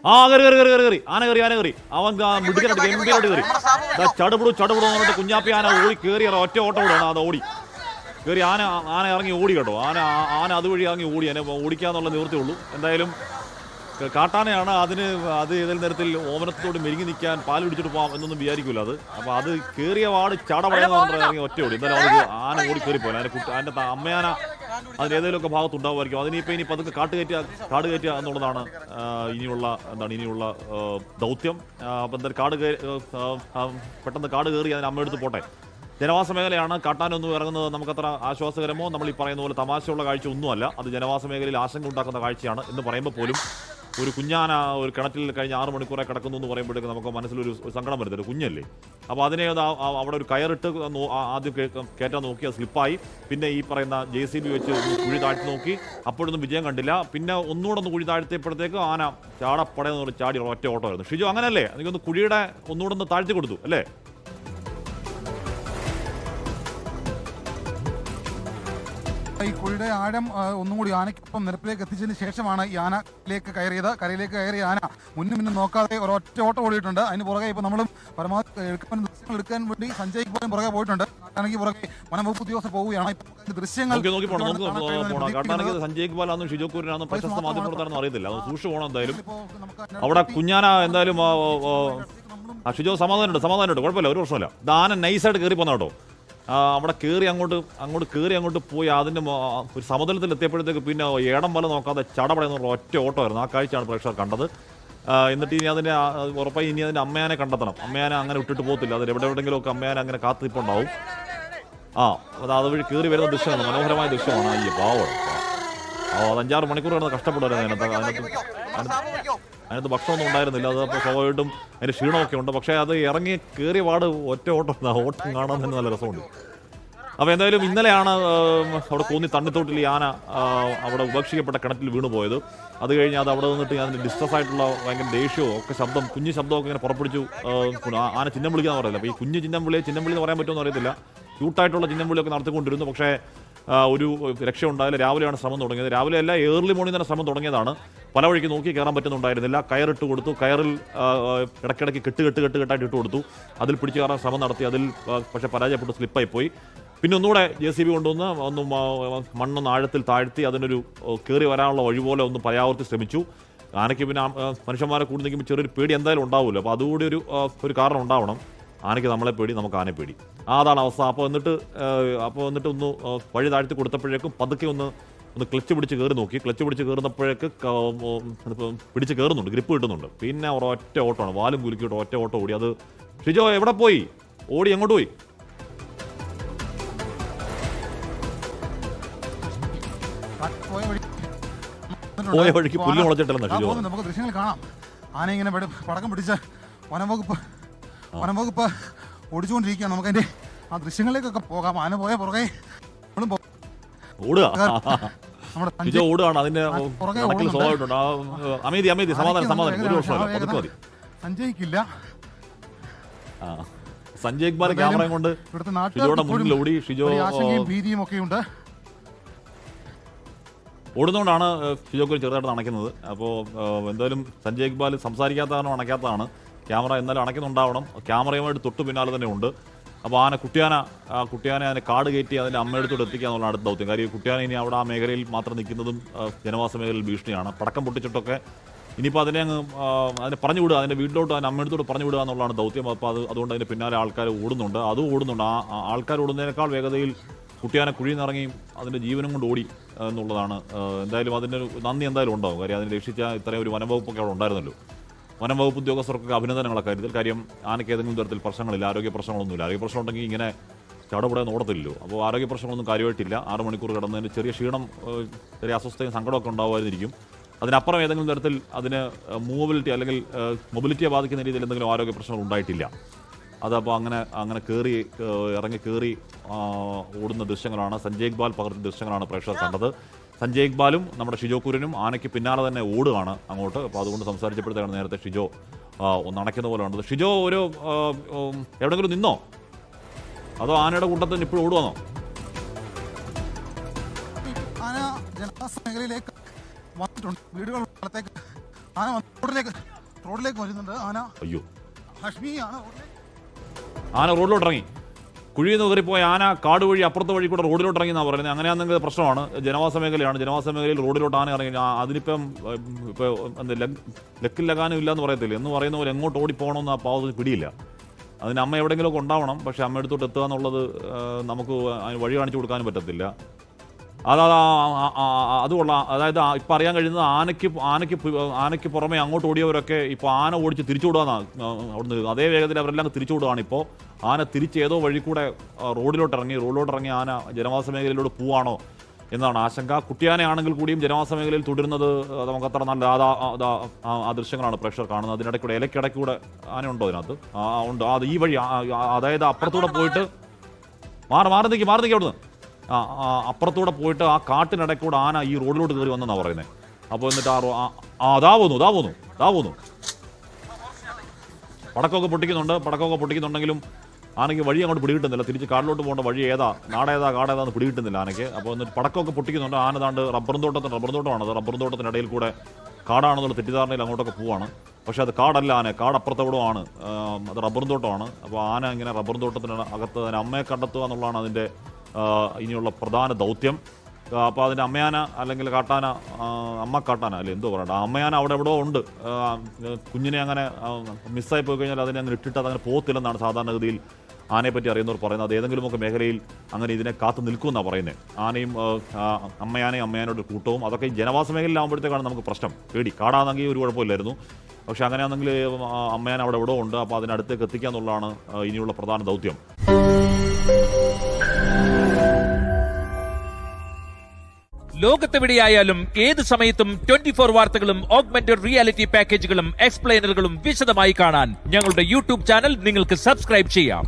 കയറി ആന കയറി അവൻ മിടുക്കനായിട്ട് ഗംഭീരമായിട്ട് കയറി ചടുപിടും എന്ന് പറഞ്ഞിട്ട് കുഞ്ഞാപ്പി ആന ഓടി കയറി ഒറ്റ ഓട്ടം ഓടുകയാണ്. അത് ഓടി കയറി ആന ഇറങ്ങി ഓടി കേട്ടോ. ആന അതുവഴി ഇറങ്ങി ഓടി. അതിനെ ഓടിക്കാന്നുള്ള നിവൃത്തിയുള്ളൂ. എന്തായാലും കാട്ടാനയാണ്. അത് ഏതെങ്കിലും തരത്തിൽ ഓമനത്തോട് മെരുങ്ങി നിൽക്കാൻ പാൽ പിടിച്ചിട്ട് പോകാം എന്നൊന്നും വിചാരിക്കില്ല അത്. അപ്പോൾ അത് കയറിയ പാട് ചടപടയെന്ന് പറഞ്ഞാൽ ഇറങ്ങി ഒറ്റ ഓടി. എന്തായാലും അത് ആന ഓടി കയറിപ്പോയി. അതിൻ്റെ അമ്മയാന അതിന് ഏതെങ്കിലുമൊക്കെ ഭാഗത്ത് ഉണ്ടാവുമായിരിക്കും. അതിനിപ്പോൾ പതുക്കെ കാട് കയറ്റുക എന്നുള്ളതാണ് ഇനിയുള്ള ദൗത്യം. അപ്പം എന്തായാലും പെട്ടെന്ന് കാട് കയറി അതിന് അമ്മയെടുത്ത് പോട്ടെ. ജനവാസ മേഖലയാണ്. കാട്ടാനൊന്നും ഇറങ്ങുന്നത് നമുക്കത്ര ആശ്വാസകരമോ നമ്മൾ ഈ പറയുന്ന പോലെ തമാശയുള്ള കാഴ്ച ഒന്നുമല്ല. അത് ജനവാസ മേഖലയിൽ ആശങ്ക ഉണ്ടാക്കുന്ന കാഴ്ചയാണ് എന്ന് പറയുമ്പോൾ പോലും ഒരു കുഞ്ഞാന ഒരു കിണറ്റിൽ കഴിഞ്ഞ 6 മണിക്കൂറെ കിടക്കുന്നു എന്ന് പറയുമ്പോഴേക്ക് നമുക്ക് മനസ്സിലൊരു സങ്കടം വരുന്നത്. ഒരു കുഞ്ഞല്ലേ. അപ്പോൾ അതിനെ അവിടെ ഒരു കയറിട്ട് ആദ്യം കയറ്റാൻ നോക്കി. അത് സ്ലിപ്പായി. പിന്നെ ഈ പറയുന്ന JCB വെച്ച് കുഴി താഴ്ത്തി നോക്കി. അപ്പോഴൊന്നും വിജയം കണ്ടില്ല. പിന്നെ ഒന്നുകൂടെ ഒന്ന് കുഴി താഴ്ത്തിയപ്പോഴത്തേക്ക് ആന ചാടപ്പടയെന്ന് ചാടി ഒറ്റ ഓട്ടമായിരുന്നു. ഷിജു അങ്ങനല്ലേ? എനിക്കൊന്ന് കുഴിയുടെ ഒന്നുകൂടെ ഒന്ന് താഴ്ത്തി കൊടുത്തു അല്ലേ? ഈ കുഴിയുടെ ആഴം ഒന്നും കൂടി ആനയ്ക്കൊപ്പം നിരപ്പിലേക്ക് എത്തിച്ചതിന് ശേഷമാണ് ഈ ആനയിലേക്ക് കയറിയത്. കരയിലേക്ക് കയറിയ ആന മുന്നും നോക്കാതെ ഒരൊറ്റ ഓട്ടം ഓടിയിട്ടുണ്ട്. അതിന് പുറകെ ഇപ്പോൾ നമ്മളും പരമാവധി ദൃശ്യങ്ങൾ എടുക്കാൻ വേണ്ടി സഞ്ജയ് പോലും പുറകെ പോയിട്ടുണ്ട്. കാട്ടാനയ്ക്ക് പുറകെ വനംവകുപ്പ് ഉദ്യോഗസ്ഥർ പോവുകയാണ്. ഇപ്പോൾ ദൃശ്യങ്ങൾ സഞ്ജയ് ബാലാന്നും ഷിജോ കുര്യനാന്നും പ്രശസ്ത മാധ്യമപ്രവർത്തകരാണെന്ന് അറിയത്തില്ല. അത് സൂക്ഷിച്ചു പോകണം. എന്തായാലും അവിടെ കുഞ്ഞാന എന്തായാലും ഷിജോ സമാധാനമുണ്ട് കുഴപ്പമില്ല. ഒരു പ്രശ്നമില്ല. ആന നൈസായിട്ട് കയറി പോന്ന കേട്ടോ. അവിടെ കയറി അങ്ങോട്ട് പോയി അതിൻ്റെ ഒരു സമതലത്തിൽ എത്തിയപ്പോഴത്തേക്ക് പിന്നെ ഏടം വല നോക്കാതെ ചടപടയെന്നുള്ള ഒറ്റ ഓട്ടമായിരുന്നു. ആ കാഴ്ചയാണ് പ്രേക്ഷകർ കണ്ടത്. എന്നിട്ട് ഇനി അതിൻ്റെ ഉറപ്പായി ഇനി അതിൻ്റെ അമ്മയാനെ കണ്ടെത്തണം. അമ്മയാനെ അങ്ങനെ വിട്ടിട്ട് പോകത്തില്ല. അതിൽ എവിടെയെങ്കിലുമൊക്കെ അമ്മയാനെ അങ്ങനെ കാത്തിരിപ്പുണ്ടാവും. അതുവഴി കയറി വരുന്ന ദൃശ്യമാണ്. മനോഹരമായ ദൃശ്യമാണ്. ഈ പാവം അത് 5-6 മണിക്കൂർ കിടന്ന് കഷ്ടപ്പെടുമായിരുന്നു. അതിനകത്ത് ഭക്ഷണമൊന്നും ഉണ്ടായിരുന്നില്ല. അത് അപ്പോൾ സ്വാഭാവികമായിട്ടും അതിൻ്റെ ക്ഷീണമൊക്കെ ഉണ്ട്. പക്ഷേ അത് ഇറങ്ങി കയറിയ പാട് ഒറ്റ ഓട്ടം കാണാൻ തന്നെ നല്ല രസമുണ്ട്. അപ്പോൾ എന്തായാലും ഇന്നലെയാണ് അവിടെ കോന്നി തണ്ണിത്തോട്ടിൽ ഈ ആന അവിടെ ഉപേക്ഷിക്കപ്പെട്ട കിണറ്റിൽ വീണു പോയത്. അത് കഴിഞ്ഞ് അത് അവിടെ നിന്നിട്ട് അതിൻ്റെ ഡിസ്ട്രസ് ആയിട്ടുള്ള ഭയങ്കര ദേഷ്യവും ഒക്കെ കുഞ്ഞു ശബ്ദമൊക്കെ ഇങ്ങനെ പുറപ്പെടുവിച്ചു. ആന ചിഹ്നം വിളിക്കാന്ന് പറയില്ല. അപ്പോൾ ഈ കുഞ്ഞു ചിഹ്നം വിളി എന്ന് പറയാൻ പറ്റുമെന്ന് അറിയത്തില്ല. ക്യൂട്ടായിട്ടുള്ള ചിഹ്നം വിളിയൊക്കെ നടത്തിക്കൊണ്ടിരുന്നു. പക്ഷേ ഒരു രക്ഷയുണ്ടായില്ല. രാവിലെയാണ് ശ്രമം തുടങ്ങിയത്. രാവിലെ അല്ല, ഏർലി മോർണിംഗ് തന്നെ ശ്രമം തുടങ്ങിയതാണ്. പല വഴിക്ക് നോക്കി കയറാൻ പറ്റുന്നുണ്ടായിരുന്നില്ല. കയറിട്ട് കൊടുത്തു. കയറിൽ ഇടയ്ക്കിടയ്ക്ക് കെട്ടായിട്ട് ഇട്ട് കൊടുത്തു. അതിൽ പിടിച്ചു കയറാൻ ശ്രമം നടത്തി. അതിൽ പക്ഷേ പരാജയപ്പെട്ട് സ്ലിപ്പായി പോയി. പിന്നെ ഒന്നുകൂടെ JCB കൊണ്ടുവന്ന് മണ്ണൊന്ന് ആഴത്തിൽ താഴ്ത്തി അതിനൊരു കയറി വരാനുള്ള വഴി പോലെ ഒന്ന് പര്യാവർത്തി ശ്രമിച്ചു. ആനയ്ക്ക് പിന്നെ മനുഷ്യന്മാരെ കൂടി നിൽക്കുമ്പോൾ ചെറിയൊരു പേടി എന്തായാലും ഉണ്ടാവുമല്ലോ. അപ്പോൾ അതുകൂടി ഒരു കാരണം ഉണ്ടാവണം. ആനയ്ക്ക് നമ്മളെ പേടി, നമുക്ക് ആനയെ പേടി. അതാണ് അവസ്ഥ. അപ്പോൾ എന്നിട്ട് ഒന്ന് വഴി താഴ്ത്തി കൊടുത്തപ്പോഴേക്കും പതുക്കെ ഒന്ന് ക്ലച്ച് പിടിച്ച് കയറി നോക്കി. ക്ലച്ച് പിടിച്ച് കയറുന്നപ്പോഴേക്ക് പിടിച്ച് കയറുന്നുണ്ട്, ഗ്രിപ്പ് കിട്ടുന്നുണ്ട്. പിന്നെ ഒറ്റ ഓട്ടമാണ്. വാലും കുലുക്കിയിട്ട് ഒറ്റ ഓട്ടം ഓടി. അത് ഷിജോ എവിടെ പോയി? ഓടി എങ്ങോട്ട് പോയി? പോയ വഴിക്ക് പുല്ല് മുളച്ചിട്ടില്ലെന്ന് ഷിജോ. നമുക്ക് ദൃശ്യങ്ങൾ കാണാം. ആന ഇങ്ങനെ പടക്കം പിടിച്ച വനംവകുപ്പ് ഓടിച്ചുകൊണ്ടിരിക്കുകയാണ്. നമുക്കതിൻ്റെ ആ ദൃശ്യങ്ങളിലേക്കൊക്കെ പോകാം. ആന പോയ പുറകെ ഓടുകയാണ്. അതിന്റെ സഞ്ജയിക്കില്ല. സഞ്ജയ് ഇക്ബാൽ ക്യാമറയും കൊണ്ട് മുന്നിൽ ഓടി. ഷിജോ ഭീതിയും ഒക്കെ ഉണ്ട്. ഓടുന്നതുകൊണ്ടാണ് ഷിജോക്ക് ചെറുതായിട്ട് അണയ്ക്കുന്നത്. അപ്പോൾ എന്തായാലും സഞ്ജയ് ഇക്ബാൽ സംസാരിക്കാത്തതാണോ അണയ്ക്കാത്തതാണ്. ക്യാമറ എന്നാലും അണയ്ക്കുന്നുണ്ടാവണം. ക്യാമറയുമായിട്ട് തൊട്ട് പിന്നാലെ തന്നെ ഉണ്ട്. അപ്പോൾ കുട്ടിയാനെ അതിനെ കാട് കയറ്റി അതിൻ്റെ അമ്മയെടുത്തോട് എത്തിക്കുക എന്നുള്ളതാണ് അടുത്ത ദൗത്യം. കാര്യം കുട്ടിയാന ഇനി അവിടെ ആ മേഖലയിൽ മാത്രം നിൽക്കുന്നതും ജനവാസ മേഖലയിൽ ഭീഷണിയാണ്. പടക്കം പൊട്ടിച്ചിട്ടൊക്കെ ഇനിയിപ്പോൾ അതിനെ പറഞ്ഞു വിടുക, അതിൻ്റെ വീട്ടിലോട്ട് അതിൻ്റെ അമ്മയെടുത്തോട് പറഞ്ഞു വിടുക എന്നുള്ളതാണ് ദൗത്യം. അപ്പോൾ അതുകൊണ്ട് അതിൻ്റെ പിന്നാലെ ആൾക്കാർ ഓടുന്നുണ്ട്. ആ ആൾക്കാർ ഓടുന്നതിനേക്കാൾ വേഗതയിൽ കുട്ടിയാനെ കുഴിയിൽ നിന്നിറങ്ങി അതിൻ്റെ ജീവനും കൊണ്ട് ഓടി എന്നുള്ളതാണ്. എന്തായാലും അതിൻ്റെ നന്ദി എന്തായാലും ഉണ്ടാവും. കാര്യം അതിനെ രക്ഷിച്ച ഇത്രയും ഒരു വനംവകുപ്പൊക്കെ അവിടെ ഉണ്ടായിരുന്നല്ലോ. വനംവകുപ്പ് ഉദ്യോഗസ്ഥർക്കൊക്കെ അഭിനന്ദനങ്ങളൊക്കെ കാര്യത്തിൽ. കാര്യം ആനയ്ക്ക് ഏതെങ്കിലും തരത്തിൽ പ്രശ്നങ്ങളില്ല, ആരോഗ്യ പ്രശ്നങ്ങളൊന്നുമില്ല. ആരോഗ്യ പ്രശ്നം ഉണ്ടെങ്കിൽ ഇങ്ങനെ ചടപടയെ ഓടത്തില്ലല്ലോ. അപ്പോൾ ആരോഗ്യ പ്രശ്നങ്ങളൊന്നും കാര്യമായിട്ടില്ല. 6 മണിക്കൂർ കിടന്നതിന് ചെറിയ ക്ഷീണം, ചെറിയ അസ്വസ്ഥയും സങ്കടമൊക്കെ ഉണ്ടാവുമായിരിക്കും. അതിനപ്പുറം ഏതെങ്കിലും തരത്തിൽ അതിന് മൂവബിലിറ്റി അല്ലെങ്കിൽ മൊബിലിറ്റിയെ ബാധിക്കുന്ന രീതിയിൽ എന്തെങ്കിലും ആരോഗ്യ പ്രശ്നങ്ങൾ ഉണ്ടായിട്ടില്ല. അതപ്പോൾ അങ്ങനെ ഇറങ്ങി കയറി ഓടുന്ന ദൃശ്യങ്ങളാണ്, സഞ്ജയ് ഇക്ബാൽ പകർത്തിയ ദൃശ്യങ്ങളാണ് പ്രേക്ഷകർ കണ്ടത്. സഞ്ജയ് ഇക്ബാലും നമ്മുടെ ഷിജോ കുര്യനും ആനയ്ക്ക് പിന്നാലെ തന്നെ ഓടുകയാണ് അങ്ങോട്ട്. അപ്പോൾ അതുകൊണ്ട് സംസാരിച്ചപ്പോഴത്തേക്കാണ് നേരത്തെ ഷിജോ ഒന്ന് അണയ്ക്കുന്ന പോലെ കണ്ടത്. ഷിജോ എവിടെയെങ്കിലും നിന്നോ അതോ ആനയുടെ കൂട്ടത്തിൽ ഇപ്പോഴും ഓടുവാന്നോ? ആന ജനവാസ മേഖലയിലേക്ക് വന്നിട്ടുണ്ട്. വീടുകൾ ആന റോഡിലേക്ക് റോഡിലേക്ക് വരുന്നുണ്ട് ആന. അയ്യോ, ഹഷ്മി ആന റോഡിലോട്ട് ഇറങ്ങി. കുഴിയിൽ നിന്ന് കയറിപ്പോയ ആന കാട് വഴി അപ്പുറത്തെ വഴി കൂടെ റോഡിലോട്ട് ഇറങ്ങി എന്നാണ് പറയുന്നത്. അങ്ങനെയാണെങ്കിൽ പ്രശ്നമാണ്. ജനവാസ മേഖലയാണ്, ജനവാസ മേഖലയിൽ റോഡിലോട്ട് ആന ഇറങ്ങി. അതിനിപ്പം ഇപ്പോൾ എന്താ ലക്കിൽ ലഗാനും ഇല്ലയെന്ന് പറയത്തില്ല എന്ന് പറയുന്ന പോലെ എങ്ങോട്ട് ഓടിപ്പോകണമെന്ന് ആ പാവത്തിന് പിടിയില്ല. അതിന് അമ്മ എവിടെയെങ്കിലുമൊക്കെ ഉണ്ടാവണം. പക്ഷേ അമ്മ എടുത്തോട്ട് എത്തുക എന്നുള്ളത് നമുക്ക് അതിന് വഴി കാണിച്ചു കൊടുക്കാനും പറ്റത്തില്ല. അതുകൊള്ള അതായത് ഇപ്പം അറിയാൻ കഴിയുന്നത് ആനയ്ക്ക് പുറമെ അങ്ങോട്ട് ഓടിയവരൊക്കെ ഇപ്പോൾ ആന ഓടിച്ച് തിരിച്ചു വിടുകയെന്നാണ് അവിടുന്ന്. അതേ വേഗത്തിൽ അവരെല്ലാം തിരിച്ചു വിടുകയാണ്. ഇപ്പോൾ ആന തിരിച്ച് ഏതോ വഴി കൂടെ റോഡിലോട്ട് ഇറങ്ങി ആന ജനവാസ മേഖലയിലൂടെ പോവാണോ എന്നാണ് ആശങ്ക. കുട്ടിയാനയാണെങ്കിൽ കൂടിയും ജനവാസ മേഖലയിൽ തുടരുന്നത് നമുക്കത്ര നല്ല ആ ദൃശ്യങ്ങളാണ് പ്രേക്ഷകർ കാണുന്നത്. അതിനിടയ്ക്കൂടെ ഇലക്കിടയ്ക്കൂടെ ആനയുണ്ടോ അതിനകത്ത്? ഉണ്ട്. അത് ഈ വഴി അതായത് അപ്പുറത്തൂടെ പോയിട്ട് മാറി നിൽക്കി അവിടുന്ന് അപ്പുറത്തൂടെ പോയിട്ട് ആ കാട്ടിനിടയ്ക്കൂടെ ആന ഈ റോഡിലോട്ട് കയറി വന്നെന്നാണ് പറയുന്നത്. അപ്പോൾ എന്നിട്ട് ദാ പോന്നു പടക്കമൊക്കെ പൊട്ടിക്കുന്നുണ്ടെങ്കിലും ആനയ്ക്ക് വഴി അങ്ങോട്ട് പിടികിട്ടുന്നില്ല. തിരിച്ച് കാട്ടിലോട്ട് പോകേണ്ട വഴി കാടേതാന്ന് പിടികിട്ടുന്നില്ല ആനയ്ക്ക്. അപ്പോൾ എന്നിട്ട് പടക്കമൊക്കെ പൊട്ടിക്കുന്നുണ്ട്. ആന താണ്ട് റബ്ബർ തോട്ടമാണ്. റബ്ബർ തോട്ടത്തിനിടയിൽ കൂടെ കാടാണെന്നുള്ള തെറ്റിദ്ധാരണയിൽ അങ്ങോട്ടൊക്കെ പോവാണ്. പക്ഷേ അത് കാടല്ല, കാട് അപ്പുറത്തെവിടെയാണ്, അത് റബ്ബർ തോട്ടമാണ്. അപ്പോൾ ആന ഇങ്ങനെ റബ്ബർ തോട്ടത്തിന് അകത്ത് അതിന് അമ്മയെ കണ്ടെത്തുക എന്നുള്ളതാണ് അതിൻ്റെ ഇനിയുള്ള പ്രധാന ദൗത്യം. അപ്പോൾ അതിൻ്റെ അമ്മയാന അല്ലെങ്കിൽ കാട്ടാന, അമ്മ കാട്ടാന അല്ലെ എന്തോ പറയണ്ട, അമ്മയാന അവിടെ എവിടെയോ ഉണ്ട്. കുഞ്ഞിനെ അങ്ങനെ മിസ്സായി പോയി കഴിഞ്ഞാൽ അതിനെ അങ്ങനെ ഇട്ടിട്ട് അതങ്ങനെ പോകത്തില്ലെന്നാണ് സാധാരണഗതിയിൽ ആനയെപ്പറ്റി അറിയുന്നവർ പറയുന്നത്. അത് ഏതെങ്കിലുമൊക്കെ മേഖലയിൽ അങ്ങനെ ഇതിനെ കാത്തു നിൽക്കുമെന്നാണ് പറയുന്നത്. ആനയും അമ്മയാനോട് കൂട്ടവും അതൊക്കെ ജനവാസ മേഖലയിലാകുമ്പോഴത്തേക്കാണ് നമുക്ക് പ്രശ്നം. പേടി. കാടാണെങ്കിൽ ഒരു കുഴപ്പമില്ലായിരുന്നു. പക്ഷെ അങ്ങനെയാണെങ്കിൽ അമ്മയാന അവിടെ എവിടെയോ ഉണ്ട്. അപ്പോൾ അതിനടുത്തേക്ക് എത്തിക്കുക എന്നുള്ളതാണ് ഇനിയുള്ള പ്രധാന ദൗത്യം. ലോകത്തെവിടെയായാലും ഏത് സമയത്തും 24 വാർത്തകളും ഓഗ്മെന്റഡ് റിയാലിറ്റി പാക്കേജുകളും എക്സ്പ്ലെയിനറുകളും വിശദമായി കാണാൻ ഞങ്ങളുടെ യൂട്യൂബ് ചാനൽ നിങ്ങൾക്ക് സബ്സ്ക്രൈബ് ചെയ്യാം.